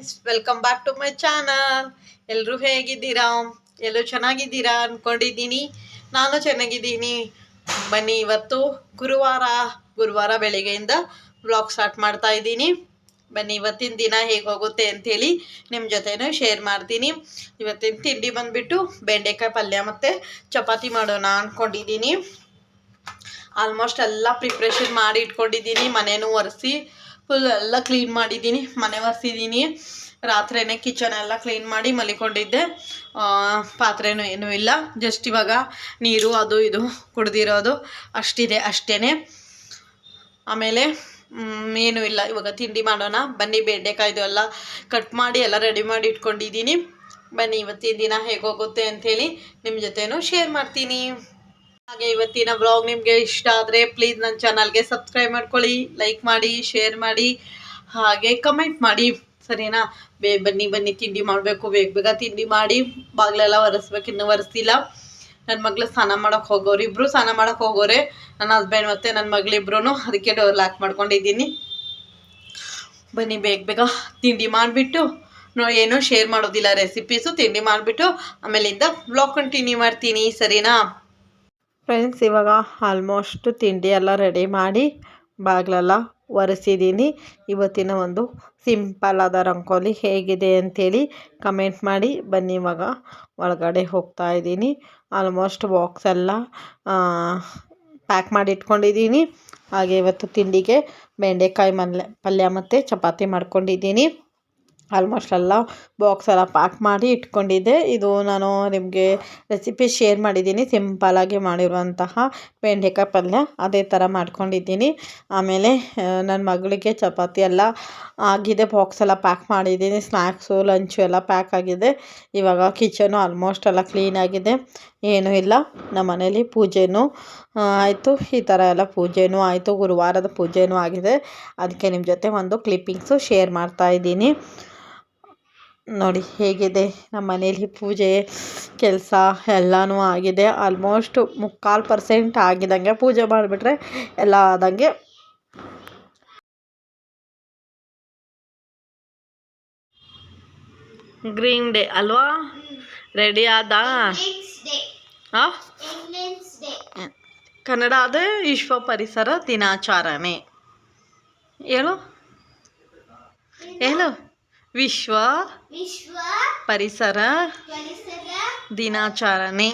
Friends, welcome back to my channel. ಎಲ್ಲರೂ ಹೇಗಿದ್ದೀರಾ? ಎಲ್ಲರೂ ಚೆನ್ನಾಗಿದ್ದೀರಾ ಅಂದ್ಕೊಂಡಿದ್ದೀನಿ. ನಾನು ಚೆನ್ನಾಗಿದ್ದೀನಿ. ಬನ್ನಿ, ಇವತ್ತು ಗುರುವಾರ ಬೆಳಿಗ್ಗೆಯಿಂದ ವ್ಲಾಗ್ ಸ್ಟಾರ್ಟ್ ಮಾಡ್ತಾ ಇದ್ದೀನಿ. ಬನ್ನಿ, ಇವತ್ತಿನ ದಿನ ಹೇಗೆ ಹೋಗುತ್ತೆ ಅಂಥೇಳಿ ನಿಮ್ಮ ಜೊತೆನೂ ಶೇರ್ ಮಾಡ್ತೀನಿ. ಇವತ್ತಿನ ತಿಂಡಿ ಬಂದುಬಿಟ್ಟು ಬೆಂಡೆಕಾಯಿ ಪಲ್ಯ ಮತ್ತು ಚಪಾತಿ ಮಾಡೋಣ ಅಂದ್ಕೊಂಡಿದ್ದೀನಿ. ಆಲ್ಮೋಸ್ಟ್ ಎಲ್ಲ ಪ್ರಿಪ್ರೇಷನ್ ಮಾಡಿ ಇಟ್ಕೊಂಡಿದ್ದೀನಿ. ಮನೆಯೂ ಒರೆಸಿ ಫುಲ್ ಎಲ್ಲ ಕ್ಲೀನ್ ಮಾಡಿದ್ದೀನಿ. ಮನೆ ಒರೆಸಿದ್ದೀನಿ. ರಾತ್ರಿಯೇ ಕಿಚನ್ ಎಲ್ಲ ಕ್ಲೀನ್ ಮಾಡಿ ಮಲಿಕೊಂಡಿದ್ದೆ. ಪಾತ್ರೆನೂ ಏನೂ ಇಲ್ಲ. ಜಸ್ಟ್ ಇವಾಗ ನೀರು ಅದು ಇದು ಕುಡ್ದಿರೋದು ಅಷ್ಟೇ. ಆಮೇಲೆ ಏನೂ ಇಲ್ಲ. ಇವಾಗ ತಿಂಡಿ ಮಾಡೋಣ ಬನ್ನಿ. ಬೆಂಡೆಕಾಯ್ದು ಎಲ್ಲ ಕಟ್ ಮಾಡಿ ಎಲ್ಲ ರೆಡಿ ಮಾಡಿ ಇಟ್ಕೊಂಡಿದ್ದೀನಿ. ಬನ್ನಿ, ಇವತ್ತಿನ ದಿನ ಹೇಗೆ ಹೋಗುತ್ತೆ ಅಂಥೇಳಿ ನಿಮ್ಮ ಜೊತೆನೂ ಶೇರ್ ಮಾಡ್ತೀನಿ. ಹಾಗೆ ಇವತ್ತಿನ ವ್ಲಾಗ್ ನಿಮಗೆ ಇಷ್ಟ ಆದರೆ ಪ್ಲೀಸ್ ನನ್ನ ಚಾನಲ್ಗೆ ಸಬ್ಸ್ಕ್ರೈಬ್ ಮಾಡ್ಕೊಳ್ಳಿ, ಲೈಕ್ ಮಾಡಿ, ಶೇರ್ ಮಾಡಿ, ಹಾಗೆ ಕಮೆಂಟ್ ಮಾಡಿ, ಸರಿನಾ? ಬನ್ನಿ ತಿಂಡಿ ಮಾಡಬೇಕು. ಬೇಗ ತಿಂಡಿ ಮಾಡಿ ಬಾಗಿಲೆಲ್ಲ ಒರೆಸ್ಬೇಕು. ಇನ್ನೂ ಒರೆಸಿಲ್ಲ. ನನ್ನ ಮಗಳು ಸ್ನಾನ ಮಾಡೋಕ್ಕೆ ಹೋಗೋರು, ಇಬ್ಬರು ಸ್ನಾನ ಮಾಡೋಕ್ಕೆ ಹೋಗೋರೆ. ನನ್ನ ಹಸ್ಬೆಂಡ್ ಮತ್ತು ನನ್ನ ಮಗಳಿಬ್ರು. ಅದಕ್ಕೆ ಡೋರ್ ಲಾಕ್ ಮಾಡ್ಕೊಂಡಿದ್ದೀನಿ. ಬನ್ನಿ ಬೇಗ ತಿಂಡಿ ಮಾಡಿಬಿಟ್ಟು, ಏನೂ ಶೇರ್ ಮಾಡೋದಿಲ್ಲ ರೆಸಿಪೀಸು. ತಿಂಡಿ ಮಾಡಿಬಿಟ್ಟು ಆಮೇಲಿಂದ ವ್ಲಾಗ್ ಕಂಟಿನ್ಯೂ ಮಾಡ್ತೀನಿ, ಸರಿನಾ ಫ್ರೆಂಡ್ಸ್? ಇವಾಗ ಆಲ್ಮೋಸ್ಟ್ ತಿಂಡಿ ಎಲ್ಲ ರೆಡಿ ಮಾಡಿ ಬಾಗಿಲೆಲ್ಲ ಒರೆಸಿದ್ದೀನಿ. ಇವತ್ತಿನ ಒಂದು ಸಿಂಪಲ್ ಆದ ರಂಗೋಲಿ ಹೇಗಿದೆ ಅಂಥೇಳಿ ಕಮೆಂಟ್ ಮಾಡಿ. ಬನ್ನಿ, ಇವಾಗ ಒಳಗಡೆ ಹೋಗ್ತಾ ಇದ್ದೀನಿ. ಆಲ್ಮೋಸ್ಟ್ ಬಾಕ್ಸ್ ಎಲ್ಲ ಪ್ಯಾಕ್ ಮಾಡಿ ಇಟ್ಕೊಂಡಿದ್ದೀನಿ. ಹಾಗೆ ಇವತ್ತು ತಿಂಡಿಗೆ ಬೆಂಡೆಕಾಯಿ ಪಲ್ಯ ಮತ್ತು ಚಪಾತಿ ಮಾಡ್ಕೊಂಡಿದ್ದೀನಿ. ಆಲ್ಮೋಸ್ಟ್ ಎಲ್ಲ ಬಾಕ್ಸ್ ಎಲ್ಲ ಪ್ಯಾಕ್ ಮಾಡಿ ಇಟ್ಕೊಂಡಿದ್ದೆ. ಇದು ನಾನು ನಿಮಗೆ ರೆಸಿಪಿ ಶೇರ್ ಮಾಡಿದ್ದೀನಿ. ಸಿಂಪಲಾಗಿ ಮಾಡಿರುವಂತಹ ಬೆಂಡೆಕಾಯಿ ಪಲ್ಯ ಅದೇ ಥರ ಮಾಡ್ಕೊಂಡಿದ್ದೀನಿ. ಆಮೇಲೆ ನನ್ನ ಮಗಳಿಗೆ ಚಪಾತಿ ಎಲ್ಲ ಆಗಿದೆ. ಬಾಕ್ಸ್ ಎಲ್ಲ ಪ್ಯಾಕ್ ಮಾಡಿದ್ದೀನಿ. ಸ್ನ್ಯಾಕ್ಸು ಲಂಚು ಎಲ್ಲ ಪ್ಯಾಕ್ ಆಗಿದೆ. ಇವಾಗ ಕಿಚನು ಆಲ್ಮೋಸ್ಟ್ ಎಲ್ಲ ಕ್ಲೀನಾಗಿದೆ. ಏನೂ ಇಲ್ಲ. ನಮ್ಮ ಮನೇಲಿ ಪೂಜೆನೂ ಆಯಿತು. ಈ ಥರ ಎಲ್ಲ ಪೂಜೆನೂ ಆಯಿತು. ಗುರುವಾರದ ಪೂಜೆನೂ ಆಗಿದೆ. ಅದಕ್ಕೆ ನಿಮ್ಮ ಜೊತೆ ಒಂದು ಕ್ಲಿಪ್ಪಿಂಗ್ಸು ಶೇರ್ ಮಾಡ್ತಾಯಿದ್ದೀನಿ. ನೋಡಿ ಹೇಗಿದೆ ನಮ್ಮ ಮನೇಲಿ ಪೂಜೆ ಕೆಲಸ ಎಲ್ಲನೂ ಆಗಿದೆ. ಆಲ್ಮೋಸ್ಟ್ 3/4% ಆಗಿದಂಗೆ. ಪೂಜೆ ಮಾಡಿಬಿಟ್ರೆ ಎಲ್ಲ ಆದಂಗೆ. ಗ್ರೀನ್ ಡೇ ಅಲ್ವಾ? ರೆಡಿ ಆದ? ಕನ್ನಡ ಅದೇ ವಿಶ್ವ ಪರಿಸರ ದಿನಾಚರಣೆ. ಹೇಳು ವಿಶ್ವ ಪರಿಸರ ದಿನಾಚರಣೆ.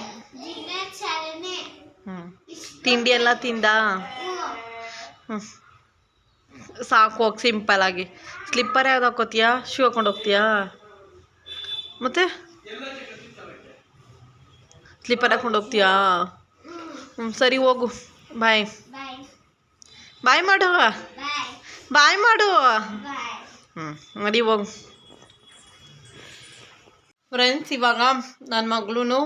ತಿಂಡಿ ಎಲ್ಲ ತಿಂದ? ಸಾಕು, ಹೋಗಿ ಸಿಂಪಲ್ ಆಗಿ. ಸ್ಲಿಪ್ಪರ್ ಯಾವ್ದು ಹಾಕೋತೀಯಾ? ಶೂ ಹಾಕೊಂಡು ಹೋಗ್ತೀಯಾ? ಮತ್ತೆ ಸ್ಲಿಪ್ಪರ್ ಹಾಕೊಂಡು ಹೋಗ್ತೀಯಾ? ಸರಿ, ಹೋಗು. ಬಾಯ್ ಮಾಡು. ಮರಿ ಹೋಗು. ಫ್ರೆಂಡ್ಸ್, ಇವಾಗ ನನ್ನ ಮಗಳೂ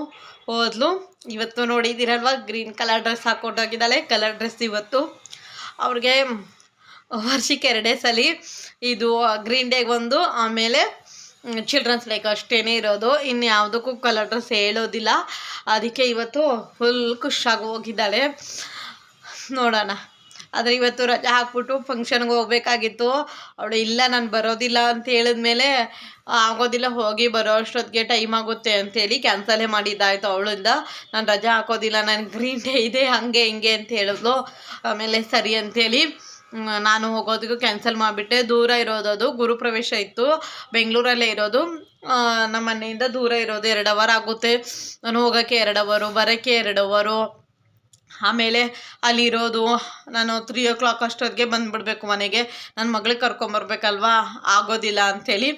ಹೋದ್ಲು. ಇವತ್ತು ನೋಡಿದ್ದೀರಲ್ವ, ಗ್ರೀನ್ ಕಲರ್ ಡ್ರೆಸ್ ಹಾಕ್ಕೊಂಡೋಗಿದ್ದಾಳೆ. ಕಲರ್ ಡ್ರೆಸ್ ಇವತ್ತು ಅವ್ರಿಗೆ ವರ್ಷಕ್ಕೆ 2 ಸಲ. ಇದು ಗ್ರೀನ್ ಡೇಗೆ ಒಂದು, ಆಮೇಲೆ ಚಿಲ್ಡ್ರನ್ಸ್ ಡೇಗೆ ಅಷ್ಟೇ ಇರೋದು. ಇನ್ನು ಯಾವುದಕ್ಕೂ ಕಲರ್ ಡ್ರೆಸ್ ಹೇಳೋದಿಲ್ಲ. ಅದಕ್ಕೆ ಇವತ್ತು ಫುಲ್ ಖುಷಿಯಾಗಿ ಹೋಗಿದ್ದಾಳೆ. ನೋಡೋಣ. ಆದರೆ ಇವತ್ತು ರಜೆ ಹಾಕ್ಬಿಟ್ಟು ಫಂಕ್ಷನ್ಗೆ ಹೋಗ್ಬೇಕಾಗಿತ್ತು. ಅವಳು ಇಲ್ಲ, ನಾನು ಬರೋದಿಲ್ಲ ಅಂತ ಹೇಳಿದ್ಮೇಲೆ ಆಗೋದಿಲ್ಲ, ಹೋಗಿ ಬರೋ ಅಷ್ಟೊತ್ತಿಗೆ ಟೈಮ್ ಆಗುತ್ತೆ ಅಂಥೇಳಿ ಕ್ಯಾನ್ಸಲೇ ಮಾಡಿದ್ದಾಯಿತು ಅವಳಿಂದ. ನಾನು ರಜೆ ಹಾಕೋದಿಲ್ಲ, ನನಗೆ ಗ್ರೀನ್ ಡೇ ಇದೆ, ಹಾಗೆ ಹಿಂಗೆ ಅಂತ ಹೇಳಿದ್ಲು. ಆಮೇಲೆ ಸರಿ ಅಂಥೇಳಿ ನಾನು ಹೋಗೋದಕ್ಕೂ ಕ್ಯಾನ್ಸಲ್ ಮಾಡಿಬಿಟ್ಟೆ. ದೂರ ಇರೋದು, ಅದು ಗುರುಪ್ರವೇಶ ಇತ್ತು. ಬೆಂಗಳೂರಲ್ಲೇ ಇರೋದು. ನಮ್ಮ ಮನೆಯಿಂದ ದೂರ ಇರೋದು. 2 ಅವರ್ ಆಗುತ್ತೆ. ನಾನು ಹೋಗೋಕ್ಕೆ 2 ಅವರು, ಬರೋಕ್ಕೆ 2 ಅವರು. ಆಮೇಲೆ ಅಲ್ಲಿರೋದು ನಾನು 3 o'clock ಅಷ್ಟೊತ್ತಿಗೆ ಬಂದುಬಿಡ್ಬೇಕು ಮನೆಗೆ. ನನ್ನ ಮಗಳಿಗೆ ಕರ್ಕೊಂಬರ್ಬೇಕಲ್ವಾ, ಆಗೋದಿಲ್ಲ ಅಂಥೇಳಿ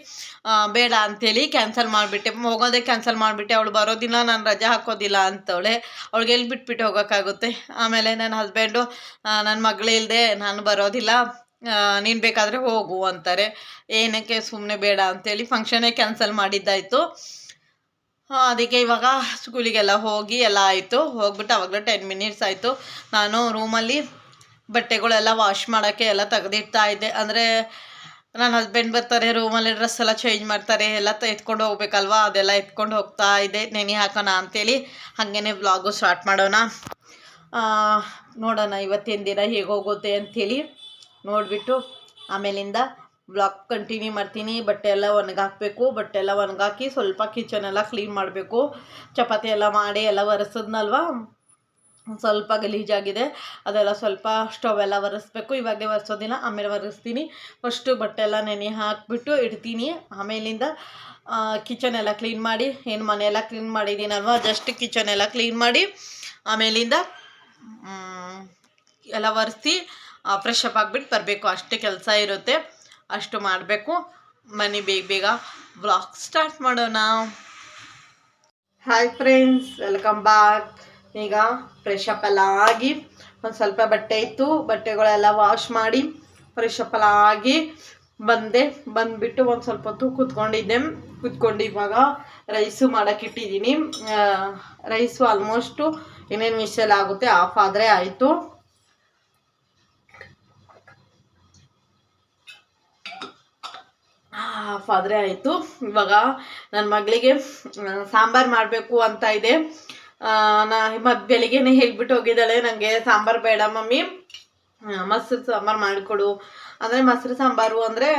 ಬೇಡ ಅಂಥೇಳಿ ಕ್ಯಾನ್ಸಲ್ ಮಾಡಿಬಿಟ್ಟೆ. ಹೋಗೋದೇ ಕ್ಯಾನ್ಸಲ್ ಮಾಡಿಬಿಟ್ಟೆ. ಅವಳು ಬರೋದಿಲ್ಲ, ನಾನು ರಜೆ ಹಾಕೋದಿಲ್ಲ ಅಂತವಳೆ. ಅವಳಿಗೆ ಎಲ್ಲಿ ಬಿಟ್ಬಿಟ್ಟು ಹೋಗೋಕ್ಕಾಗುತ್ತೆ? ಆಮೇಲೆ ನನ್ನ ಹಸ್ಬೆಂಡು ನನ್ನ ಮಗಳಿಲ್ಲದೆ ನಾನು ಬರೋದಿಲ್ಲ, ನೀನು ಬೇಕಾದರೆ ಹೋಗು ಅಂತಾರೆ. ಏನಕ್ಕೆ ಸುಮ್ಮನೆ ಬೇಡ ಅಂಥೇಳಿ ಫಂಕ್ಷನ್ನೇ ಕ್ಯಾನ್ಸಲ್ ಮಾಡಿದ್ದಾಯಿತು. ಅದಕ್ಕೆ ಇವಾಗ ಸ್ಕೂಲಿಗೆಲ್ಲ ಹೋಗಿ ಎಲ್ಲ ಆಯಿತು. ಹೋಗ್ಬಿಟ್ಟು ಆವಾಗಲೇ 10 minutes ಆಯಿತು. ನಾನು ರೂಮಲ್ಲಿ ಬಟ್ಟೆಗಳೆಲ್ಲ ವಾಶ್ ಮಾಡೋಕ್ಕೆ ಎಲ್ಲ ತೆಗೆದಿಡ್ತಾ ಇದ್ದೆ. ಅಂದರೆ ನನ್ನ ಹಸ್ಬೆಂಡ್ ಬರ್ತಾರೆ, ರೂಮಲ್ಲಿ ಡ್ರೆಸ್ ಎಲ್ಲ ಚೇಂಜ್ ಮಾಡ್ತಾರೆ, ಎಲ್ಲ ಎತ್ಕೊಂಡು ಹೋಗ್ಬೇಕಲ್ವಾ, ಅದೆಲ್ಲ ಎತ್ಕೊಂಡು ಹೋಗ್ತಾ ಇದ್ದೆ. ನೆನೆ ಹಾಕೋಣ ಅಂಥೇಳಿ. ಹಾಗೇ ವ್ಲಾಗು ಸ್ಟಾರ್ಟ್ ಮಾಡೋಣ. ನೋಡೋಣ ಇವತ್ತಿನ ದಿನ ಹೇಗೆ ಹೋಗುತ್ತೆ ಅಂಥೇಳಿ ನೋಡಿಬಿಟ್ಟು ಆಮೇಲಿಂದ ಬ್ಲಾಗ್ ಕಂಟಿನ್ಯೂ ಮಾಡ್ತೀನಿ. ಬಟ್ಟೆ ಎಲ್ಲ ಒಣಗಾಕಬೇಕು. ಬಟ್ಟೆ ಎಲ್ಲ ಒಣಗಾಕಿ ಸ್ವಲ್ಪ ಕಿಚನ್ ಎಲ್ಲ ಕ್ಲೀನ್ ಮಾಡಬೇಕು. ಚಪಾತಿ ಎಲ್ಲ ಮಾಡಿ ಎಲ್ಲ ಒರೆಸಿದ್ನಲ್ವ, ಸ್ವಲ್ಪ ಗಲೀಜಾಗಿದೆ. ಅದೆಲ್ಲ ಸ್ವಲ್ಪ ಸ್ಟವ್ ಎಲ್ಲ ಒರೆಸ್ಬೇಕು. ಇವಾಗಲೇ ಒರೆಸೋದಿಲ್ಲ, ಆಮೇಲೆ ಒರೆಸ್ತೀನಿ. ಫಸ್ಟು ಬಟ್ಟೆ ಎಲ್ಲ ನೆನೆ ಹಾಕಿಬಿಟ್ಟು ಇಡ್ತೀನಿ. ಆಮೇಲಿಂದ ಕಿಚನ್ ಎಲ್ಲ ಕ್ಲೀನ್ ಮಾಡಿ, ಏನು ಮನೆಯೆಲ್ಲ ಕ್ಲೀನ್ ಮಾಡಿದ್ದೀನಲ್ವ, ಜಸ್ಟ್ ಕಿಚನ್ ಎಲ್ಲ ಕ್ಲೀನ್ ಮಾಡಿ ಆಮೇಲಿಂದ ಎಲ್ಲ ಒರೆಸಿ ಫ್ರೆಶ್ ಅಪ್ ಆಗಿಬಿಟ್ಟು ಬರಬೇಕು. ಅಷ್ಟೇ ಕೆಲಸ ಇರುತ್ತೆ, ಅಷ್ಟು ಮಾಡಬೇಕು. ಬನ್ನಿ ಬೇಗ ಬೇಗ ವ್ಲಾಗ್ ಸ್ಟಾರ್ಟ್ ಮಾಡೋಣ. Hi friends, welcome back. ಈಗ ಫ್ರೆಶ್ ಅಪ್ ಎಲ್ಲ ಆಗಿ ಒಂದು ಸ್ವಲ್ಪ ಬಟ್ಟೆ ಇತ್ತು, ಬಟ್ಟೆಗಳೆಲ್ಲ ವಾಶ್ ಮಾಡಿ ಫ್ರೆಶ್ ಅಪ್ ಎಲ್ಲ ಆಗಿ ಬಂದುಬಿಟ್ಟು ಒಂದು ಸ್ವಲ್ಪ ಹೊತ್ತು ಕೂತ್ಕೊಂಡು ಇವಾಗ ರೈಸು ಮಾಡೋಕ್ಕಿಟ್ಟಿದ್ದೀನಿ. ರೈಸು ಆಲ್ಮೋಸ್ಟು ಇನ್ನೇನು ವಿಷಲ್ ಆಗುತ್ತೆ, ಆಫ್ ಆದರೆ ಆಯಿತು. ಆಫ್ ಆದರೆ ಆಯಿತು. ಇವಾಗ ನನ್ನ ಮಗಳಿಗೆ ಸಾಂಬಾರು ಮಾಡಬೇಕು ಅಂತ ಇದೆ. ಬೆಳಿಗ್ಗೆನೇ ಹೇಳ್ಬಿಟ್ಟು ಹೋಗಿದ್ದಾಳೆ, ನನಗೆ ಸಾಂಬಾರು ಬೇಡ ಮಮ್ಮಿ, ಮೊಸರು ಸಾಂಬಾರು ಮಾಡಿಕೊಡು. ಅಂದರೆ ಮೊಸರು ಸಾಂಬಾರು ಅಂದರೆ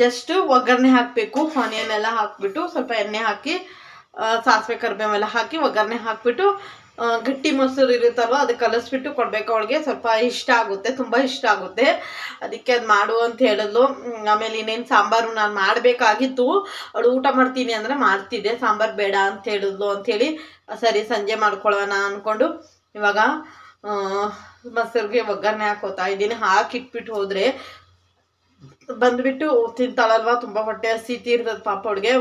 ಜಸ್ಟು ಒಗ್ಗರಣೆ ಹಾಕಬೇಕು. ಆನಿಯನ್ ಎಲ್ಲ ಹಾಕಿಬಿಟ್ಟು ಸ್ವಲ್ಪ ಎಣ್ಣೆ ಹಾಕಿ ಸಾಸಿವೆ ಕರಿಬೇವೆಲ್ಲ ಹಾಕಿ ಒಗ್ಗರಣೆ ಹಾಕಿಬಿಟ್ಟು ಗಟ್ಟಿ ಮೊಸರು ಇರುತ್ತಲ್ವ ಅದು ಕಲಿಸ್ಬಿಟ್ಟು ಕೊಡಬೇಕು. ಅವಳಿಗೆ ಸ್ವಲ್ಪ ಇಷ್ಟ ಆಗುತ್ತೆ, ತುಂಬ ಇಷ್ಟ ಆಗುತ್ತೆ. ಅದಕ್ಕೆ ಅದು ಮಾಡು ಅಂತ ಹೇಳಿದ್ಲು. ಆಮೇಲೆ ಇನ್ನೇನು ಸಾಂಬಾರು ನಾನು ಮಾಡಬೇಕಾಗಿತ್ತು. ಅವಳು ಊಟ ಮಾಡ್ತೀನಿ ಅಂದರೆ ಮಾಡ್ತಿದ್ದೆ, ಸಾಂಬಾರು ಬೇಡ ಅಂತ ಹೇಳಿದ್ಲು ಅಂಥೇಳಿ ಸರಿ ಸಂಜೆ ಮಾಡ್ಕೊಳ್ಳೋಣ ಅಂದ್ಕೊಂಡು ಇವಾಗ ಮೊಸರಿಗೆ ಒಗ್ಗರಣೆ ಹಾಕೋತಾ ಇದ್ದೀನಿ. ಹಾಕಿಟ್ಬಿಟ್ಟು ಹೋದರೆ ಬಂದುಬಿಟ್ಟು ತಿಂತಾಳಲ್ವ, ತುಂಬ ಹೊಟ್ಟೆ ಹಸಿತಿ ಇರ್ತದೆ ಪಾಪ ಅವಳಿಗೆ.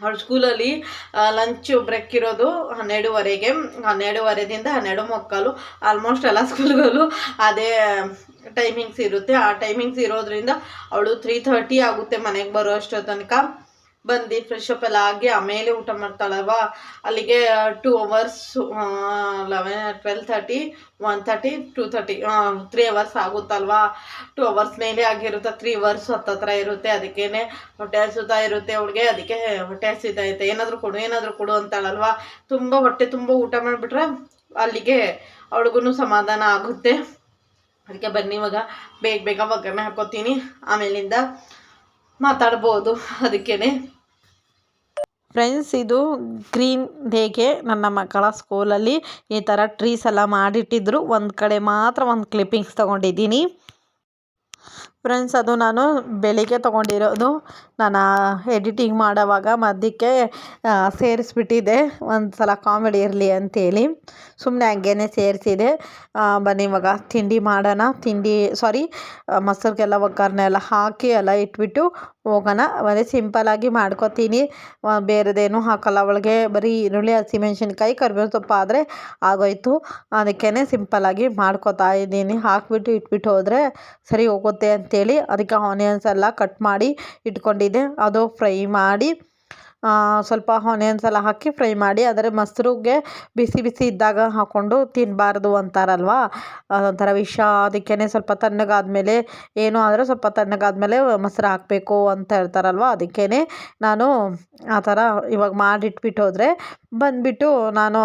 ಅವಳ ಸ್ಕೂಲಲ್ಲಿ ಲಂಚ್ ಬ್ರೇಕ್ ಇರೋದು 12:30ಗೆ, 12:30ದಿಂದ 12:45. ಆಲ್ಮೋಸ್ಟ್ ಎಲ್ಲ ಸ್ಕೂಲ್ಗಳು ಅದೇ ಟೈಮಿಂಗ್ಸ್ ಇರುತ್ತೆ. ಆ ಟೈಮಿಂಗ್ಸ್ ಇರೋದ್ರಿಂದ ಅವಳು 3:30 ಆಗುತ್ತೆ ಮನೆಗೆ ಬರೋ ಅಷ್ಟೋ ತನಕ. ಬಂದು ಫ್ರೆಶ್ ಅಪ್ ಎಲ್ಲ ಆಗಿ ಆಮೇಲೆ ಊಟ ಮಾಡ್ತಾಳಲ್ವ, ಅಲ್ಲಿಗೆ 2 hours 12:30 1:30 2:30 3 hours ಆಗುತ್ತಲ್ವ. 2 hours ಮೇಲೆ ಆಗಿರುತ್ತೆ, 3 hours ಹತ್ತತ್ರ ಇರುತ್ತೆ. ಅದಕ್ಕೇ ಹೊಟ್ಟೆ ಹಸುತ್ತಾ ಇರುತ್ತೆ ಅವಳಿಗೆ. ಅದಕ್ಕೆ ಹೊಟ್ಟೆ ಹಸಿತೈತೆ, ಏನಾದರೂ ಕೊಡು ಅಂತಾಳಲ್ವ. ತುಂಬ ಹೊಟ್ಟೆ ತುಂಬ ಊಟ ಮಾಡಿಬಿಟ್ರೆ ಅಲ್ಲಿಗೆ ಅವಳಿಗೂ ಸಮಾಧಾನ ಆಗುತ್ತೆ. ಅದಕ್ಕೆ ಬನ್ನಿ ಇವಾಗ ಬೇಗ ಬೇಗ ಒಗ್ಗರಣೆ ಹಾಕೋತೀನಿ, ಆಮೇಲಿಂದ ಮಾತಾಡ್ಬೋದು. ಅದಕ್ಕೇ ಫ್ರೆಂಡ್ಸ್, ಇದು ಗ್ರೀನ್ ಡೇಗೆ ನನ್ನ ಮಕ್ಕಳ ಸ್ಕೂಲಲ್ಲಿ ಈ ಥರ ಟ್ರೀಸ್ ಎಲ್ಲ ಮಾಡಿಟ್ಟಿದ್ರು. ಒಂದು ಕಡೆ ಮಾತ್ರ ಒಂದು ಕ್ಲಿಪ್ಪಿಂಗ್ಸ್ ತೊಗೊಂಡಿದ್ದೀನಿ ಫ್ರೆಂಡ್ಸ್. ಅದು ನಾನು ಬೆಳಿಗ್ಗೆ ತೊಗೊಂಡಿರೋದು. ನಾನು ಎಡಿಟಿಂಗ್ ಮಾಡೋವಾಗ ಮಧ್ಯಕ್ಕೆ ಸೇರಿಸ್ಬಿಟ್ಟಿದ್ದೆ, ಒಂದು ಸಲ ಕಾಮಿಡಿ ಇರಲಿ ಅಂಥೇಳಿ ಸುಮ್ಮನೆ ಹಂಗೇ ಸೇರಿಸಿದೆ. ಬನ್ನಿ ಇವಾಗ ತಿಂಡಿ ಮಾಡೋಣ. ಮೊಸರಿಗೆಲ್ಲ ಒಗ್ಗರಣೆ ಎಲ್ಲ ಹಾಕಿ ಎಲ್ಲ ಇಟ್ಬಿಟ್ಟು ಹೋಗೋಣ. ಬರೀ ಸಿಂಪಲ್ಲಾಗಿ ಮಾಡ್ಕೊತೀನಿ, ಬೇರೆದೇನು ಹಾಕೋಲ್ಲ ಅವಳಿಗೆ. ಬರೀ ಈರುಳ್ಳಿ, ಹಸಿಮೆಣ್ಸಿನ್ಕಾಯಿ, ಕರಿಬೇವು ಸೊಪ್ಪು ಆದರೆ ಆಗೋಯ್ತು. ಅದಕ್ಕೇ ಸಿಂಪಲ್ಲಾಗಿ ಮಾಡ್ಕೊತಾ ಇದ್ದೀನಿ. ಹಾಕಿಬಿಟ್ಟು ಇಟ್ಬಿಟ್ಟು ಹೋದರೆ ಸರಿ ಹೋಗುತ್ತೆ ಅಂಥೇಳಿ ಅದಕ್ಕೆ ಆನಿಯನ್ಸ್ ಎಲ್ಲ ಕಟ್ ಮಾಡಿ ಇಟ್ಕೊಂಡಿದ್ದೆ. ಅದು ಫ್ರೈ ಮಾಡಿ ಸ್ವಲ್ಪ ಆನಿಯನ್ಸ್ ಎಲ್ಲ ಹಾಕಿ ಫ್ರೈ ಮಾಡಿ, ಆದರೆ ಮೊಸರಿಗೆ ಬಿಸಿ ಬಿಸಿ ಇದ್ದಾಗ ಹಾಕ್ಕೊಂಡು ತಿನ್ನಬಾರ್ದು ಅಂತಾರಲ್ವ, ಅದೊಂಥರ ವಿಷ. ಅದಕ್ಕೇ ಸ್ವಲ್ಪ ತಣ್ಣಗಾದ್ಮೇಲೆ ಏನೂ ಆದರೆ ಸ್ವಲ್ಪ ತಣ್ಣಗಾದ್ಮೇಲೆ ಮೊಸರು ಹಾಕಬೇಕು ಅಂತ ಹೇಳ್ತಾರಲ್ವ. ಅದಕ್ಕೇ ನಾನು ಆ ಥರ ಇವಾಗ ಮಾಡಿಟ್ಬಿಟ್ಟು ಹೋದರೆ ಬಂದುಬಿಟ್ಟು ನಾನು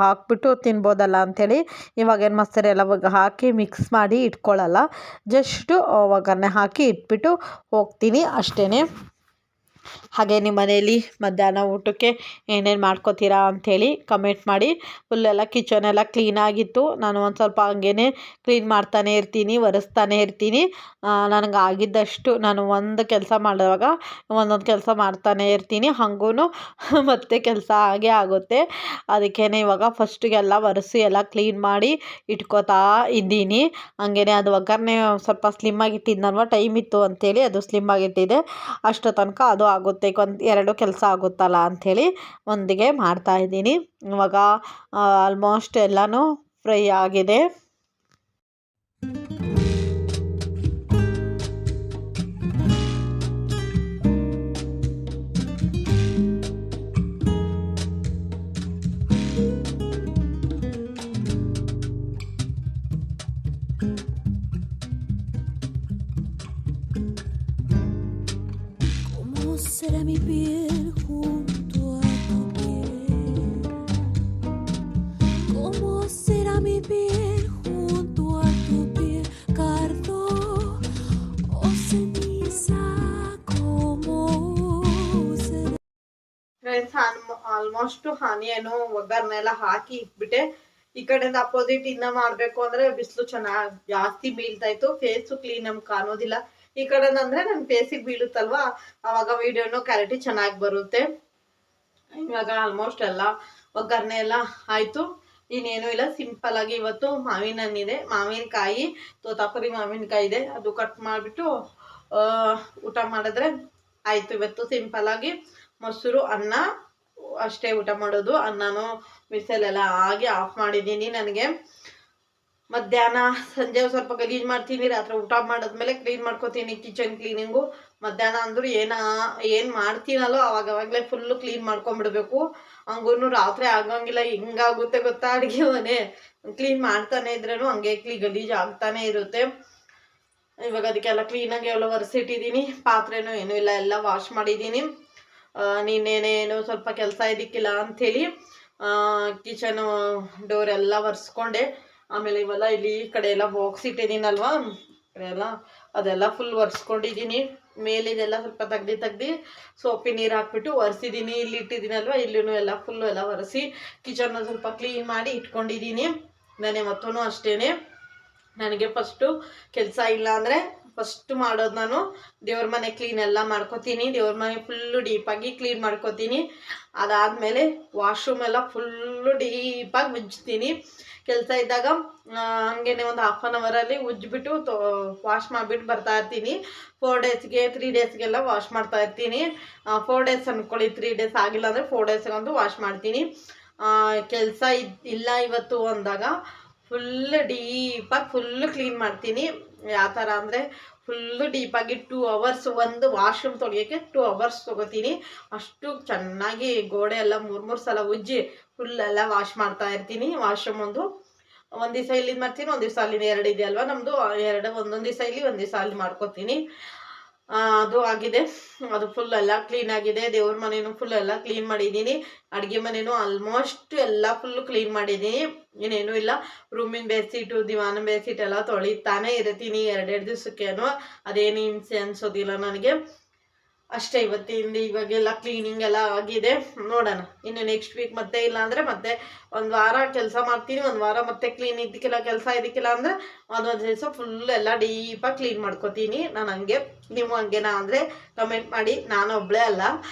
ಹಾಕ್ಬಿಟ್ಟು ತಿನ್ಬೋದಲ್ಲ ಅಂಥೇಳಿ ಇವಾಗೇನು ಮೊಸರೆಲ್ಲ ಹಾಕಿ ಮಿಕ್ಸ್ ಮಾಡಿ ಇಟ್ಕೊಳ್ಳಲ್ಲ, ಜಸ್ಟು ಒಗ್ಗರಣೆ ಹಾಕಿ ಇಟ್ಬಿಟ್ಟು ಹೋಗ್ತೀನಿ ಅಷ್ಟೇ. ಹಾಗೆ ನಿಮ್ಮ ಮನೆಯಲ್ಲಿ ಮಧ್ಯಾಹ್ನ ಊಟಕ್ಕೆ ಏನೇನು ಮಾಡ್ಕೋತೀರಾ ಅಂಥೇಳಿ ಕಮೆಂಟ್ ಮಾಡಿ. ಫುಲ್ಲೆಲ್ಲ ಕಿಚನ್ ಎಲ್ಲ ಕ್ಲೀನಾಗಿತ್ತು. ನಾನು ಒಂದು ಸ್ವಲ್ಪ ಹಂಗೇ ಕ್ಲೀನ್ ಮಾಡ್ತಾನೆ ಇರ್ತೀನಿ, ಒರೆಸ್ತಾನೆ ಇರ್ತೀನಿ. ನನಗೆ ಆಗಿದ್ದಷ್ಟು ನಾನು ಒಂದು ಕೆಲಸ ಮಾಡುವಾಗ ಒಂದೊಂದು ಕೆಲಸ ಮಾಡ್ತಾನೆ ಇರ್ತೀನಿ. ಹಾಗೂ ಮತ್ತೆ ಕೆಲಸ ಹಾಗೆ ಆಗುತ್ತೆ. ಅದಕ್ಕೇ ಇವಾಗ ಫಸ್ಟಿಗೆಲ್ಲ ಒರೆಸಿ ಎಲ್ಲ ಕ್ಲೀನ್ ಮಾಡಿ ಇಟ್ಕೋತಾ ಇದ್ದೀನಿ. ಹಂಗೇ ಅದು ಒಗ್ಗರಣೆ ಸ್ವಲ್ಪ ಸ್ಲಿಮ್ಮಾಗಿಟ್ಟಿದ್ನಲ್ವ, ಟೈಮ್ ಇತ್ತು ಅಂಥೇಳಿ ಅದು ಸ್ಲಿಮ್ಮಾಗಿಟ್ಟಿದ್ದೆ. ಅಷ್ಟು ತನಕ ಅದು ಆಗುತ್ತೆ, ಒಂದು 2 ಕೆಲಸ ಆಗುತ್ತಲ್ಲ ಅಂಥೇಳಿ ಒಂದಿಗೆ ಮಾಡ್ತಾಯಿದ್ದೀನಿ. ಇವಾಗ ಆಲ್ಮೋಸ್ಟ್ ಎಲ್ಲನೂ ಫ್ರೈ ಆಗಿದೆ. Será mi piel junto a tu piel? ¿Cómo será mi piel junto a tu piel? Cardo o ceniza. Friends almost onion ಒಗ್ಗರಣೆಲ್ಲ ಹಾಕಿ ಇಟ್ಬಿಟ್ಟೆ. ಈ ಕಡೆಯಿಂದ ಅಪೋಸಿಟ್ ಇನ್ನ ಮಾಡ್ಬೇಕು ಅಂದ್ರೆ ಬಿಸಿಲು ಚೆನ್ನಾಗಿ ಜಾಸ್ತಿ ಬೀಳ್ತಾ ಇತ್ತು, ಫೇಸು ಕ್ಲೀನ್ ನಮ್ಗೆ ಕಾಣೋದಿಲ್ಲ. ಈ ಕಡೆ ಅಂದ್ರೆ ನನ್ನ ಫೇಸಿಗೆ ಬೀಳುತ್ತಲ್ವಾ, ಅವಾಗ ವಿಡಿಯೋನು ಕ್ಲಾರಿಟಿ ಚೆನ್ನಾಗಿ ಬರುತ್ತೆ. ಇವಾಗ ಆಲ್ಮೋಸ್ಟ್ ಎಲ್ಲ ಒಗ್ಗರಣೆ ಎಲ್ಲ ಆಯ್ತು. ಇನ್ನೇನು ಇಲ್ಲ, ಸಿಂಪಲ್ ಆಗಿ ಇವತ್ತು ಮಾವಿನ ಹಣ್ಣಿದೆ, ಮಾವಿನಕಾಯಿ, ತೋತಾಪುರಿ ಮಾವಿನಕಾಯಿ ಇದೆ, ಅದು ಕಟ್ ಮಾಡಿಬಿಟ್ಟು ಊಟ ಮಾಡಿದ್ರೆ ಆಯ್ತು. ಇವತ್ತು ಸಿಂಪಲ್ ಆಗಿ ಮೊಸರು ಅನ್ನ ಅಷ್ಟೇ ಊಟ ಮಾಡೋದು. ಅನ್ನನೂ ಬಿಸಿಲೆಲ್ಲ ಆಗಿ ಆಫ್ ಮಾಡಿದ್ದೀನಿ. ನನಗೆ ಮಧ್ಯಾಹ್ನ ಸಂಜೆ ಸ್ವಲ್ಪ ಗಲೀಜು ಮಾಡ್ತೀನಿ, ರಾತ್ರಿ ಊಟ ಮಾಡಿದ್ಮೇಲೆ ಕ್ಲೀನ್ ಮಾಡ್ಕೋತೀನಿ ಕಿಚನ್ ಕ್ಲೀನಿಂಗು. ಮಧ್ಯಾಹ್ನ ಅಂದರೂ ಏನು ಮಾಡ್ತೀನಲ್ಲೋ ಅವಾಗವಾಗಲೇ ಫುಲ್ಲು ಕ್ಲೀನ್ ಮಾಡ್ಕೊಂಬಿಡ್ಬೇಕು. ಹಂಗೂ ರಾತ್ರಿ ಆಗಂಗಿಲ್ಲ, ಹಿಂಗಾಗುತ್ತೆ ಗೊತ್ತಾ ಅಡುಗೆ ಮನೆ ಕ್ಲೀನ್ ಮಾಡ್ತಾನೆ ಇದ್ರೂ ಹಂಗೆ ಗಲೀಜು ಆಗ್ತಾನೆ ಇರುತ್ತೆ. ಇವಾಗ ಅದಕ್ಕೆಲ್ಲ ಕ್ಲೀನಾಗಿ ಎಲ್ಲ ಒರೆಸಿಟ್ಟಿದ್ದೀನಿ. ಪಾತ್ರೆನೂ ಏನೂ ಇಲ್ಲ, ಎಲ್ಲ ವಾಶ್ ಮಾಡಿದ್ದೀನಿ. ನೀನೇನೇನು ಸ್ವಲ್ಪ ಕೆಲಸ ಇದಕ್ಕಿಲ್ಲ ಅಂಥೇಳಿ ಕಿಚನು ಡೋರ್ ಎಲ್ಲ ಒರೆಸ್ಕೊಂಡೆ. ಆಮೇಲೆ ಇವೆಲ್ಲ ಇಲ್ಲಿ ಈ ಕಡೆ ಎಲ್ಲ ಬಾಕ್ಸ್ ಇಟ್ಟಿದ್ದೀನಲ್ವಾ, ಎಲ್ಲ ಅದೆಲ್ಲ ಫುಲ್ ಒರೆಸ್ಕೊಂಡಿದ್ದೀನಿ. ಮೇಲಿದೆಲ್ಲ ಸ್ವಲ್ಪ ತೆಗ್ದು ಸೋಪಿನ ನೀರು ಹಾಕ್ಬಿಟ್ಟು ಒರೆಸಿದ್ದೀನಿ. ಇಲ್ಲಿ ಇಟ್ಟಿದ್ದೀನಲ್ವ, ಇಲ್ಲೂ ಎಲ್ಲ ಫುಲ್ಲು ಎಲ್ಲ ಒರೆಸಿ ಕಿಚನ್ನ ಸ್ವಲ್ಪ ಕ್ಲೀನ್ ಮಾಡಿ ಇಟ್ಕೊಂಡಿದ್ದೀನಿ. ನಾನೇ ಮತ್ತೂ ಅಷ್ಟೇ, ನನಗೆ ಫಸ್ಟು ಕೆಲಸ ಇಲ್ಲ ಅಂದರೆ ಫಸ್ಟ್ ಮಾಡೋದು ನಾನು ದೇವ್ರ ಮನೆ ಕ್ಲೀನ್ ಎಲ್ಲ ಮಾಡ್ಕೋತೀನಿ. ದೇವ್ರ ಮನೆ ಫುಲ್ಲು ಡೀಪಾಗಿ ಕ್ಲೀನ್ ಮಾಡ್ಕೋತೀನಿ. ಅದಾದಮೇಲೆ ವಾಶ್ರೂಮ್ ಎಲ್ಲ ಫುಲ್ಲು ಡೀಪಾಗಿ ಉಜ್ತೀನಿ. ಕೆಲಸ ಇದ್ದಾಗ ಹಂಗೇನೆ ಒಂದು 1/2 ಅವರಲ್ಲಿ ಉಜ್ಜಿಬಿಟ್ಟು ವಾಶ್ ಮಾಡಿಬಿಟ್ಟು ಬರ್ತಾ ಇರ್ತೀನಿ. 4 ಡೇಸ್ಗೆ 3 ಡೇಸ್ಗೆಲ್ಲ ವಾಶ್ ಮಾಡ್ತಾ ಇರ್ತೀನಿ. 4 ಡೇಸ್ ಅಂದ್ಕೊಳ್ಳಿ, 3 ಡೇಸ್ ಆಗಿಲ್ಲ ಅಂದರೆ 4 ಡೇಸ್ಗಂತೂ ವಾಶ್ ಮಾಡ್ತೀನಿ. ಕೆಲಸ ಇಲ್ಲ ಇವತ್ತು ಅಂದಾಗ ಫುಲ್ ಡೀಪಾಗಿ ಫುಲ್ಲು ಕ್ಲೀನ್ ಮಾಡ್ತೀನಿ. ಯಾವ ಥರ ಅಂದರೆ ಫುಲ್ಲು ಡೀಪಾಗಿ 2 ಅವರ್ಸ್, ಒಂದು ವಾಶ್ರೂಮ್ ತೊಳೆಯೋಕ್ಕೆ 2 ಅವರ್ಸ್ ತೊಗೋತೀನಿ. ಅಷ್ಟು ಚೆನ್ನಾಗಿ ಗೋಡೆ ಎಲ್ಲ 3 ಸಲ ಉಜ್ಜಿ ಫುಲ್ಲೆಲ್ಲ ವಾಶ್ ಮಾಡ್ತಾ ಇರ್ತೀನಿ. ವಾಶ್ರೂಮ್ ಒಂದು ದಿವಸ ಇಲ್ಲಿ ಮಾಡ್ತೀನಿ, ಒಂದು ದಿವಸ ಅಲ್ಲಿ 2 ಇದೆ ಅಲ್ವಾ ನಮ್ಮದು, 2 ಒಂದೊಂದು ದಿವಸ ಇಲ್ಲಿ ಒಂದು ದಿವಸ ಅಲ್ಲಿ ಮಾಡ್ಕೋತೀನಿ. ಅದು ಆಗಿದೆ, ಅದು ಫುಲ್ ಎಲ್ಲ ಕ್ಲೀನ್ ಆಗಿದೆ. ದೇವ್ರ ಮನೇನು ಫುಲ್ ಎಲ್ಲ ಕ್ಲೀನ್ ಮಾಡಿದ್ದೀನಿ. ಅಡುಗೆ ಮನೇನು ಆಲ್ಮೋಸ್ಟ್ ಎಲ್ಲ ಫುಲ್ಲು ಕ್ಲೀನ್ ಮಾಡಿದ್ದೀನಿ. ಇನ್ನೇನು ಇಲ್ಲ, ರೂಮಿನ ಬೆಡ್ಶೀಟು, ದಿವಾನ ಬೆಡ್ಶೀಟ್ ಎಲ್ಲ ತೊಳಿತಾನೆ ಇರ್ತೀನಿ 2 ದಿವಸಕ್ಕೇನು. ಅದೇನು ಹಿಂಸೆ ಅನ್ಸೋದಿಲ್ಲ ನನಗೆ. ಅಷ್ಟೇ ಇವತ್ತಿಂದ ಇವಾಗೆಲ್ಲ ಕ್ಲೀನಿಂಗ್ ಎಲ್ಲ ಆಗಿದೆ. ನೋಡೋಣ ಇನ್ನು ನೆಕ್ಸ್ಟ್ ವೀಕ್ ಮತ್ತೆ ಇಲ್ಲ ಅಂದರೆ ಮತ್ತೆ ಒಂದು ವಾರ ಕೆಲಸ ಮಾಡ್ತೀನಿ, ಒಂದು ವಾರ ಮತ್ತೆ ಕ್ಲೀನ್ ಇದಕ್ಕೆಲ್ಲ ಕೆಲಸ ಇದಕ್ಕಿಲ್ಲ ಅಂದರೆ ಒಂದೊಂದು ದಿವಸ ಫುಲ್ ಎಲ್ಲ ಡೀಪಾಗಿ ಕ್ಲೀನ್ ಮಾಡ್ಕೋತೀನಿ. ನಾನು ಹಂಗೆ, ನೀವು ಹಂಗೇನಾ ಅಂದರೆ ಕಮೆಂಟ್ ಮಾಡಿ. ನಾನು ಒಬ್ಬಳೇ ಅಲ್ಲ,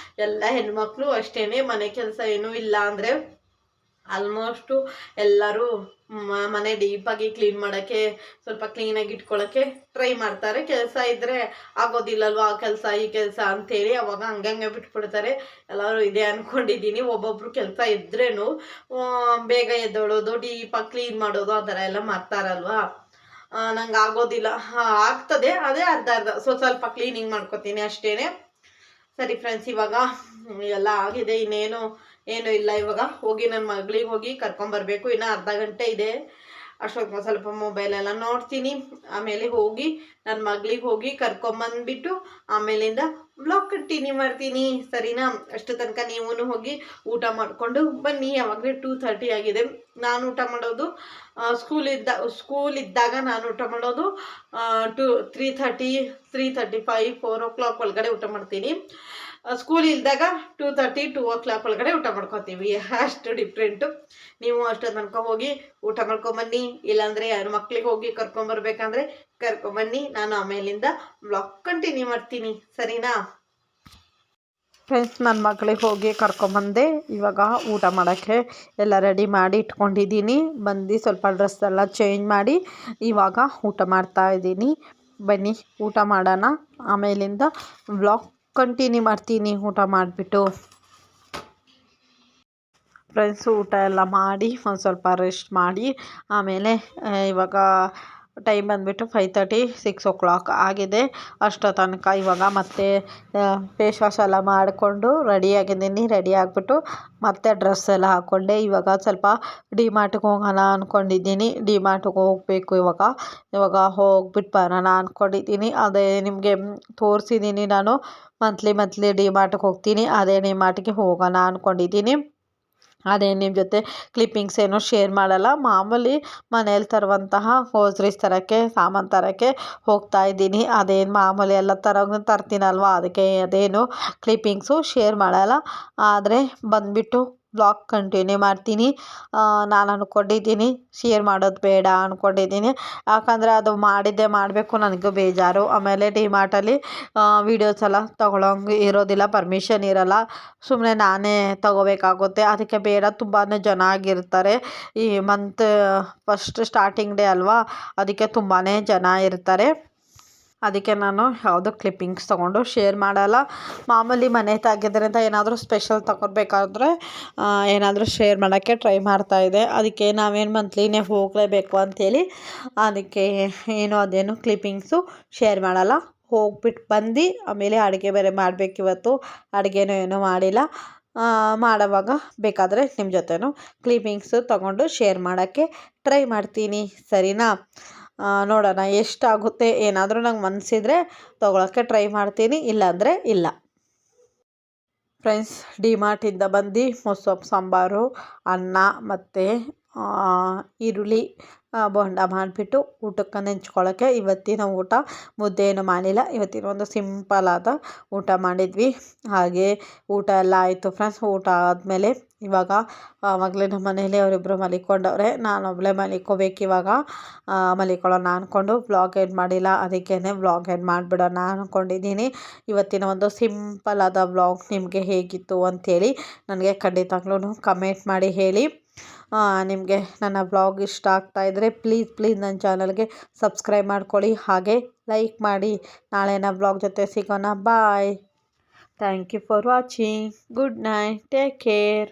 ಎಲ್ಲ ಹೆಣ್ಮಕ್ಳು ಅಷ್ಟೇ. ಮನೆ ಕೆಲಸ ಏನೂ ಇಲ್ಲ ಅಂದರೆ ಆಲ್ಮೋಸ್ಟು ಎಲ್ಲರೂ ಮನೆ ಡೀಪಾಗಿ ಕ್ಲೀನ್ ಮಾಡೋಕ್ಕೆ, ಸ್ವಲ್ಪ ಕ್ಲೀನಾಗಿ ಇಟ್ಕೊಳ್ಳೋಕ್ಕೆ ಟ್ರೈ ಮಾಡ್ತಾರೆ. ಕೆಲಸ ಇದ್ದರೆ ಆಗೋದಿಲ್ಲಲ್ವ, ಆ ಕೆಲಸ ಈ ಕೆಲಸ ಅಂಥೇಳಿ ಅವಾಗ ಹಂಗಂಗೆ ಬಿಟ್ಬಿಡ್ತಾರೆ. ಎಲ್ಲರೂ ಇದೆ ಅಂದ್ಕೊಂಡಿದ್ದೀನಿ. ಒಬ್ಬೊಬ್ರು ಕೆಲಸ ಇದ್ರೇನು ಬೇಗ ಎದ್ದೋಳೋದು, ಡೀಪಾಗಿ ಕ್ಲೀನ್ ಮಾಡೋದು ಆ ಥರ ಎಲ್ಲ ಮಾಡ್ತಾರಲ್ವ. ನಂಗೆ ಆಗೋದಿಲ್ಲ, ಆಗ್ತದೆ ಅದೇ ಅರ್ಧ ಸ್ವಲ್ಪ ಕ್ಲೀನಿಂಗ್ ಮಾಡ್ಕೊತೀನಿ ಅಷ್ಟೇ. ಸರಿ ಫ್ರೆಂಡ್ಸ್, ಇವಾಗ ಎಲ್ಲ ಆಗಿದೆ, ಏನು ಇಲ್ಲ. ಇವಾಗ ಹೋಗಿ ನನ್ನ ಮಗಳಿಗೆ ಹೋಗಿ ಕರ್ಕೊಂಬರ್ಬೇಕು. ಇನ್ನು ಅರ್ಧ ಗಂಟೆ ಇದೆ. ಅಷ್ಟೊತ್ತಿಗೆ ಸ್ವಲ್ಪ ಮೊಬೈಲೆಲ್ಲ ನೋಡ್ತೀನಿ. ಆಮೇಲೆ ಹೋಗಿ ನನ್ನ ಮಗಳಿಗೆ ಹೋಗಿ ಕರ್ಕೊಂಬಂದ್ಬಿಟ್ಟು ಆಮೇಲಿಂದ ಬ್ಲಾಗ್ ಕಂಟಿನ್ಯೂ ಮಾಡ್ತೀನಿ. ಸರಿನಾ? ಅಷ್ಟು ತನಕ ನೀವು ಹೋಗಿ ಊಟ ಮಾಡಿಕೊಂಡು ಬನ್ನಿ. ಯಾವಾಗಲೇ 2:30 ಆಗಿದೆ. ನಾನು ಊಟ ಮಾಡೋದು ಸ್ಕೂಲ್ ಇದ್ದಾಗ ನಾನು ಊಟ ಮಾಡೋದು 3:30, 3:35, 4 o'clock ಒಳಗಡೆ ಊಟ ಮಾಡ್ತೀನಿ. ಸ್ಕೂಲ್ ಇಲ್ದಾಗ 2:30, 2 o'clock ಒಳಗಡೆ ಊಟ ಮಾಡ್ಕೊತೀವಿ. ಅಷ್ಟು ಡಿಫ್ರೆಂಟು. ನೀವು ಅಷ್ಟು ತನಕ ಹೋಗಿ ಊಟ ಮಾಡ್ಕೊಂಬನ್ನಿ. ಇಲ್ಲಾಂದರೆ ಯಾರು ಮಕ್ಳಿಗೆ ಹೋಗಿ ಕರ್ಕೊಂಬರ್ಬೇಕಂದ್ರೆ ಕರ್ಕೊಂಬನ್ನಿ. ನಾನು ಆಮೇಲಿಂದ ಬ್ಲಾಗ್ ಕಂಟಿನ್ಯೂ ಮಾಡ್ತೀನಿ. ಸರಿನಾ ಫ್ರೆಂಡ್ಸ್? ನನ್ನ ಮಗಳಿಗೆ ಹೋಗಿ ಕರ್ಕೊಂಬಂದೆ. ಇವಾಗ ಊಟ ಮಾಡೋಕ್ಕೆ ಎಲ್ಲ ರೆಡಿ ಮಾಡಿ ಇಟ್ಕೊಂಡಿದ್ದೀನಿ. ಬಂದು ಸ್ವಲ್ಪ ಡ್ರೆಸ್ ಎಲ್ಲ ಚೇಂಜ್ ಮಾಡಿ ಇವಾಗ ಊಟ ಮಾಡ್ತಾಯಿದ್ದೀನಿ. ಬನ್ನಿ ಊಟ ಮಾಡೋಣ. ಆಮೇಲಿಂದ ಬ್ಲಾಗ್ ಕಂಟಿನ್ಯೂ ಮಾಡ್ತೀನಿ ಊಟ ಮಾಡಿಬಿಟ್ಟು. ಫ್ರೆಂಡ್ಸು ಊಟ ಎಲ್ಲ ಮಾಡಿ ಒಂದು ಸ್ವಲ್ಪ ರೆಸ್ಟ್ ಮಾಡಿ ಆಮೇಲೆ ಇವಾಗ ಟೈಮ್ ಬಂದುಬಿಟ್ಟು 5:30, 6 o'clock ಆಗಿದೆ. ಅಷ್ಟೋ ತನಕ ಇವಾಗ ಮತ್ತೆ ಫೇಸ್ ವಾಶ್ ಎಲ್ಲ ಮಾಡಿಕೊಂಡು ರೆಡಿಯಾಗಿದ್ದೀನಿ. ರೆಡಿ ಆಗಿಬಿಟ್ಟು ಮತ್ತೆ ಡ್ರೆಸ್ ಎಲ್ಲ ಹಾಕ್ಕೊಂಡೆ. ಇವಾಗ ಸ್ವಲ್ಪ ಡಿಮಾರ್ಟ್ಗೆ ಹೋಗೋಣ ಅಂದ್ಕೊಂಡಿದ್ದೀನಿ. ಡಿಮಾರ್ಟ್ಗೆ ಹೋಗಬೇಕು. ಇವಾಗ ಹೋಗ್ಬಿಟ್ಟು ಬರೋಣ ಅಂದ್ಕೊಂಡಿದ್ದೀನಿ. ಅದೇ ನಿಮಗೆ ತೋರಿಸಿದ್ದೀನಿ, ನಾನು ಮಂತ್ಲಿ ಡಿಮಾರ್ಟ್ಗೆ ಹೋಗ್ತೀನಿ. ಅದೇ ಡಿಮಾರ್ಟ್ಗೆ ಹೋಗೋಣ ಅಂದ್ಕೊಂಡಿದ್ದೀನಿ. ಅದೇ ನಿಮ್ಮ ಜೊತೆ ಕ್ಲಿಪ್ಪಿಂಗ್ಸ್ ಏನೂ ಶೇರ್ ಮಾಡಲ್ಲ. ಮಾಮೂಲಿ ಮನೇಲಿ ತರುವಂತಹ ಗ್ರೋಸರೀಸ್ ತರೋಕ್ಕೆ ಸಾಮಾನು ತರೋಕ್ಕೆ ಹೋಗ್ತಾ ಇದ್ದೀನಿ. ಅದೇನು ಮಾಮೂಲಿ ಎಲ್ಲ ತರ್ತೀನಲ್ವ, ಅದಕ್ಕೆ ಅದೇನು ಕ್ಲಿಪ್ಪಿಂಗ್ಸು ಶೇರ್ ಮಾಡಲ್ಲ. ಆದರೆ ಬಂದುಬಿಟ್ಟು ಬ್ಲಾಗ್ ಕಂಟಿನ್ಯೂ ಮಾಡ್ತೀನಿ. ನಾನು ಅಂದ್ಕೊಂಡಿದ್ದೀನಿ ಶೇರ್ ಮಾಡೋದು ಬೇಡ ಅಂದ್ಕೊಂಡಿದ್ದೀನಿ. ಯಾಕಂದರೆ ಅದು ಮಾಡಿದ್ದೇ ಮಾಡಬೇಕು, ನನಗೂ ಬೇಜಾರು. ಆಮೇಲೆ ಡಿಮಾರ್ಟಲ್ಲಿ ವೀಡಿಯೋಸ್ ಎಲ್ಲ ತೊಗೊಳಂಗೆ ಇರೋದಿಲ್ಲ, ಪರ್ಮಿಷನ್ ಇರೋಲ್ಲ. ಸುಮ್ಮನೆ ನಾನೇ ತೊಗೋಬೇಕಾಗುತ್ತೆ. ಅದಕ್ಕೆ ಬೇಡ, ತುಂಬಾ ಜನ ಆಗಿರ್ತಾರೆ. ಈ ಮಂತ್ ಫಸ್ಟ್ ಸ್ಟಾರ್ಟಿಂಗ್ ಡೇ ಅಲ್ವಾ, ಅದಕ್ಕೆ ತುಂಬಾ ಜನ ಇರ್ತಾರೆ. ಅದಕ್ಕೆ ನಾನು ಯಾವುದೋ ಕ್ಲಿಪ್ಪಿಂಗ್ಸ್ ತೊಗೊಂಡು ಶೇರ್ ಮಾಡಲ್ಲ. ಮಾಮೂಲಿ ಮನೆ ತೆಗೆದ್ರಿಂದ ಏನಾದರೂ ಸ್ಪೆಷಲ್ ತೊಗೊಳ್ಬೇಕಾದ್ರೆ ಏನಾದರೂ ಶೇರ್ ಮಾಡೋಕ್ಕೆ ಟ್ರೈ ಮಾಡ್ತಾಯಿದ್ದೆ. ಅದಕ್ಕೆ ನಾವೇನು ಮಂತ್ಲಿನೇ ಹೋಗಲೇಬೇಕು ಅಂಥೇಳಿ ಅದಕ್ಕೆ ಅದೇನು ಕ್ಲಿಪ್ಪಿಂಗ್ಸು ಶೇರ್ ಮಾಡಲ್ಲ. ಹೋಗ್ಬಿಟ್ಟು ಬಂದು ಆಮೇಲೆ ಅಡುಗೆ ಬೇರೆ ಮಾಡಬೇಕಿವತ್ತು. ಅಡುಗೆನೂ ಏನೂ ಮಾಡಿಲ್ಲ. ಮಾಡೋವಾಗ ಬೇಕಾದರೆ ನಿಮ್ಮ ಜೊತೆನೂ ಕ್ಲಿಪ್ಪಿಂಗ್ಸು ತೊಗೊಂಡು ಶೇರ್ ಮಾಡೋಕ್ಕೆ ಟ್ರೈ ಮಾಡ್ತೀನಿ, ಸರಿನಾ? ನೋಡೋಣ ಎಷ್ಟಾಗುತ್ತೆ. ಏನಾದರೂ ನಂಗೆ ಮನಸ್ಸಿದ್ರೆ ತೊಗೊಳಕ್ಕೆ ಟ್ರೈ ಮಾಡ್ತೀನಿ, ಇಲ್ಲಾಂದರೆ ಇಲ್ಲ. ಫ್ರೆಂಡ್ಸ್, ಡಿಮಾರ್ಟಿಂದ ಬಂದು ಮೊಸಪ್ಪು ಸಾಂಬಾರು, ಅನ್ನ ಮತ್ತು ಈರುಳ್ಳಿ ಬೋಂಡ ಮಾಡಿಬಿಟ್ಟು ಊಟಕ್ಕೆ ನೆಂಚ್ಕೊಳ್ಳೋಕ್ಕೆ ಇವತ್ತಿನ ಊಟ. ಮುದ್ದೆ ಏನೂ ಮಾಡಿಲ್ಲ. ಇವತ್ತಿನ ಒಂದು ಸಿಂಪಲಾದ ಊಟ ಮಾಡಿದ್ವಿ. ಹಾಗೆ ಊಟ ಎಲ್ಲ ಆಯಿತು ಫ್ರೆಂಡ್ಸ್. ಊಟ ಆದಮೇಲೆ ಇವಾಗ ಆವಾಗಲೇ ನಮ್ಮ ಮನೇಲಿ ಅವರಿಬ್ಬರು ಮಲಿಕೊಂಡವ್ರೆ. ನಾನೊಬ್ಬಳೇ ಮಲಿಕೋಬೇಕು ಇವಾಗ. ಮಲಿಕೊಳ್ಳೋಣ ಅಂದ್ಕೊಂಡು ವ್ಲಾಗ್ ಎಂಡ್ ಮಾಡಿಲ್ಲ. ಅದಕ್ಕೇ ವ್ಲಾಗ್ ಎಂಡ್ ಮಾಡಿಬಿಡೋಣ ಅಂದ್ಕೊಂಡಿದ್ದೀನಿ. ಇವತ್ತಿನ ಒಂದು ಸಿಂಪಲಾದ ವ್ಲಾಗ್ ನಿಮಗೆ ಹೇಗಿತ್ತು ಅಂಥೇಳಿ ನನಗೆ ಖಂಡಿತವಾಗ್ಲೂ ಕಮೆಂಟ್ ಮಾಡಿ ಹೇಳಿ. ನಿಮಗೆ ನನ್ನ ವ್ಲಾಗ್ ಇಷ್ಟ ಆಗ್ತಾಯಿದ್ರೆ ಪ್ಲೀಸ್ ನನ್ನ ಚಾನಲ್ಗೆ ಸಬ್ಸ್ಕ್ರೈಬ್ ಮಾಡ್ಕೊಳ್ಳಿ, ಹಾಗೆ ಲೈಕ್ ಮಾಡಿ. ನಾಳೆನ ವ್ಲಾಗ್ ಜೊತೆ ಸಿಗೋಣ. Bye. Thank you for watching. Good night. Take care.